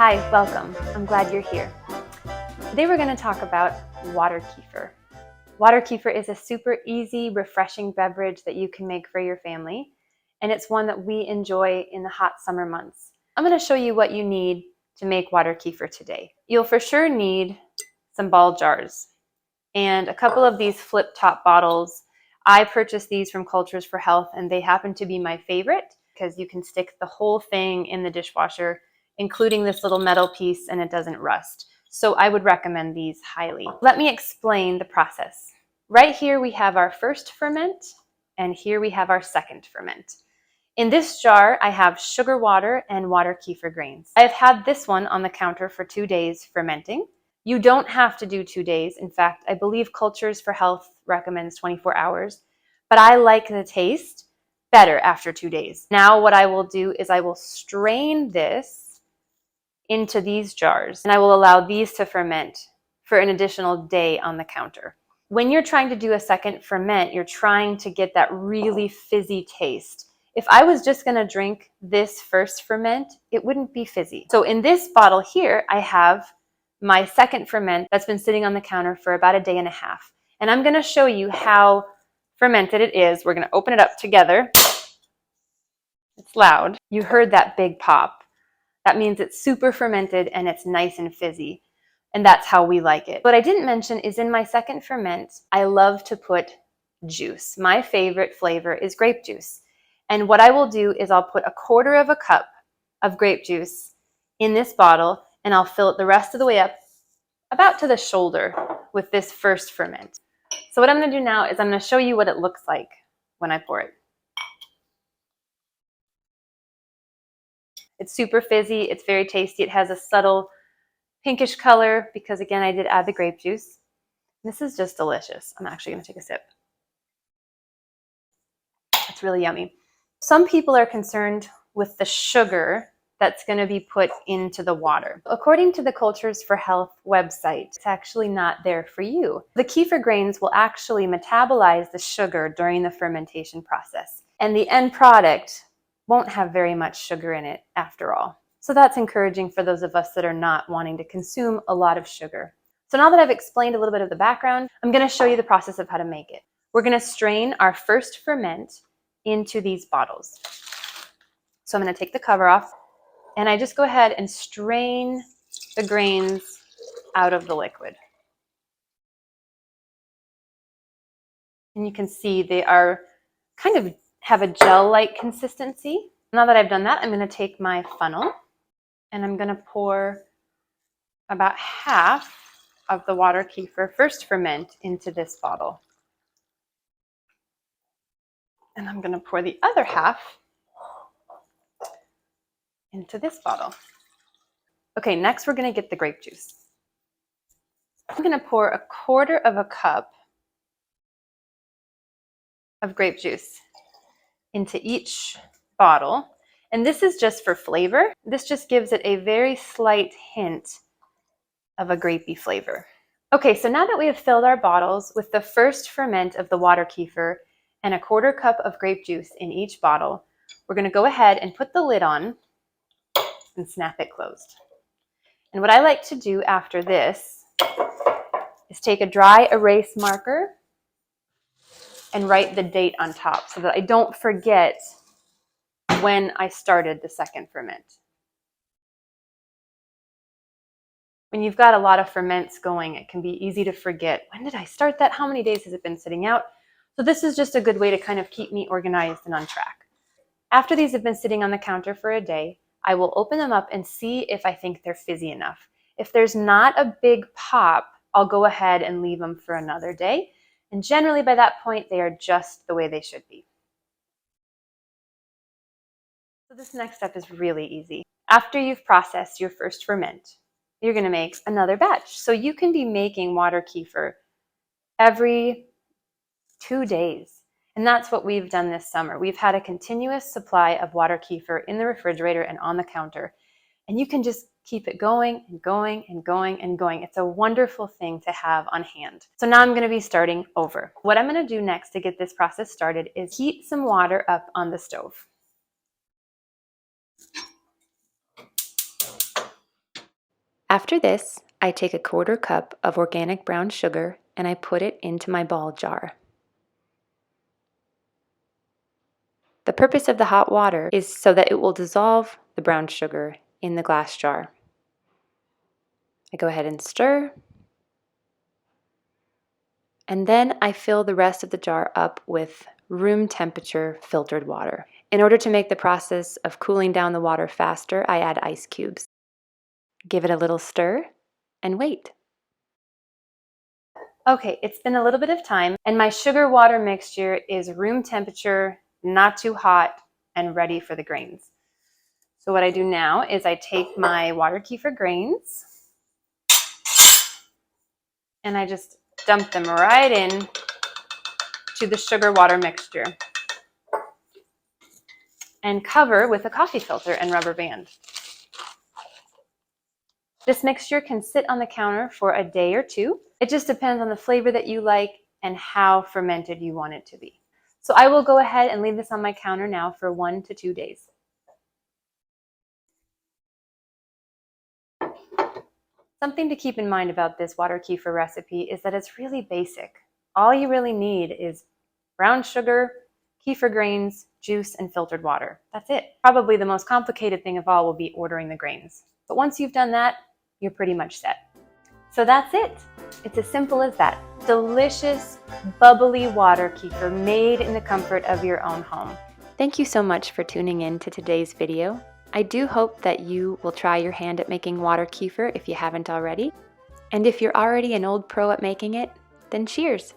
Hi, welcome. I'm glad you're here. Today we're going to talk about water kefir. Water kefir is a super easy, refreshing beverage that you can make for your family, and it's one that we enjoy in the hot summer months. I'm going to show you what you need to make water kefir today. You'll for sure need some ball jars and a couple of these flip top bottles. I purchased these from Cultures for Health, and they happen to be my favorite because you can stick the whole thing in the dishwasher, including this little metal piece, and it doesn't rust. So I would recommend these highly. Let me explain the process. Right here we have our first ferment, and here we have our second ferment. In this jar, I have sugar water and water kefir grains. I have had this one on the counter for 2 days fermenting. You don't have to do 2 days. In fact, I believe Cultures for Health recommends 24 hours, but I like the taste better after 2 days. Now what I will do is I will strain this into these jars, and I will allow these to ferment for an additional day on the counter. When you're trying to do a second ferment, you're trying to get that really fizzy taste. If I was just going to drink this first ferment, it wouldn't be fizzy. So in this bottle here, I have my second ferment that's been sitting on the counter for about a day and a half. And I'm going to show you how fermented it is. We're going to open it up together. It's loud. You heard that big pop. That means it's super fermented and it's nice and fizzy. And that's how we like it. What I didn't mention is in my second ferment, I love to put juice. My favorite flavor is grape juice. And what I will do is I'll put 1/4 of a cup of grape juice in this bottle, and I'll fill it the rest of the way up about to the shoulder with this first ferment. So what I'm going to do now is I'm going to show you what it looks like when I pour it. It's super fizzy. It's very tasty. It has a subtle pinkish color because, again, I did add the grape juice. This is just delicious. I'm actually going to take a sip. It's really yummy. Some people are concerned with the sugar that's going to be put into the water. According to the Cultures for Health website, it's actually not there for you. The kefir grains will actually metabolize the sugar during the fermentation process, and the end product won't have very much sugar in it after all. So that's encouraging for those of us that are not wanting to consume a lot of sugar. So now that I've explained a little bit of the background, I'm going to show you the process of how to make it. We're going to strain our first ferment into these bottles. So I'm going to take the cover off, and I just go ahead and strain the grains out of the liquid. And you can see they are kind of have a gel-like consistency. Now that I've done that, I'm going to take my funnel and I'm going to pour about half of the water kefir first ferment into this bottle. And I'm going to pour the other half into this bottle. Okay, next we're going to get the grape juice. I'm going to pour 1/4 of a cup of grape juice into each bottle. And this is just for flavor. This just gives it a very slight hint of a grapey flavor. Okay, so now that we have filled our bottles with the first ferment of the water kefir and 1/4 cup of grape juice in each bottle, we're going to go ahead and put the lid on and snap it closed. And what I like to do after this is take a dry erase marker and write the date on top so that I don't forget when I started the second ferment. When you've got a lot of ferments going, it can be easy to forget, when did I start that? How many days has it been sitting out? So this is just a good way to kind of keep me organized and on track. After these have been sitting on the counter for a day, I will open them up and see if I think they're fizzy enough. If there's not a big pop, I'll go ahead and leave them for another day. And generally by that point, they are just the way they should be. So this next step is really easy. After you've processed your first ferment, you're going to make another batch. So you can be making water kefir every 2 days. And that's what we've done this summer. We've had a continuous supply of water kefir in the refrigerator and on the counter. And you can just keep it going and going and going and going. It's a wonderful thing to have on hand. So now I'm going to be starting over. What I'm going to do next to get this process started is heat some water up on the stove. After this, I take a 1/4 cup of organic brown sugar and I put it into my ball jar. The purpose of the hot water is so that it will dissolve the brown sugar in the glass jar. I go ahead and stir, and then I fill the rest of the jar up with room temperature filtered water. In order to make the process of cooling down the water faster, I add ice cubes. Give it a little stir and wait. Okay, it's been a little bit of time and my sugar water mixture is room temperature, not too hot, and ready for the grains. So what I do now is I take my water kefir grains and I just dump them right in to the sugar water mixture and cover with a coffee filter and rubber band. This mixture can sit on the counter for a day or two. It just depends on the flavor that you like and how fermented you want it to be. So I will go ahead and leave this on my counter now for 1 to 2 days. Something to keep in mind about this water kefir recipe is that it's really basic. All you really need is brown sugar, kefir grains, juice, and filtered water. That's it. Probably the most complicated thing of all will be ordering the grains. But once you've done that, you're pretty much set. So that's it. It's as simple as that. Delicious, bubbly water kefir made in the comfort of your own home. Thank you so much for tuning in to today's video. I do hope that you will try your hand at making water kefir if you haven't already. And if you're already an old pro at making it, then cheers!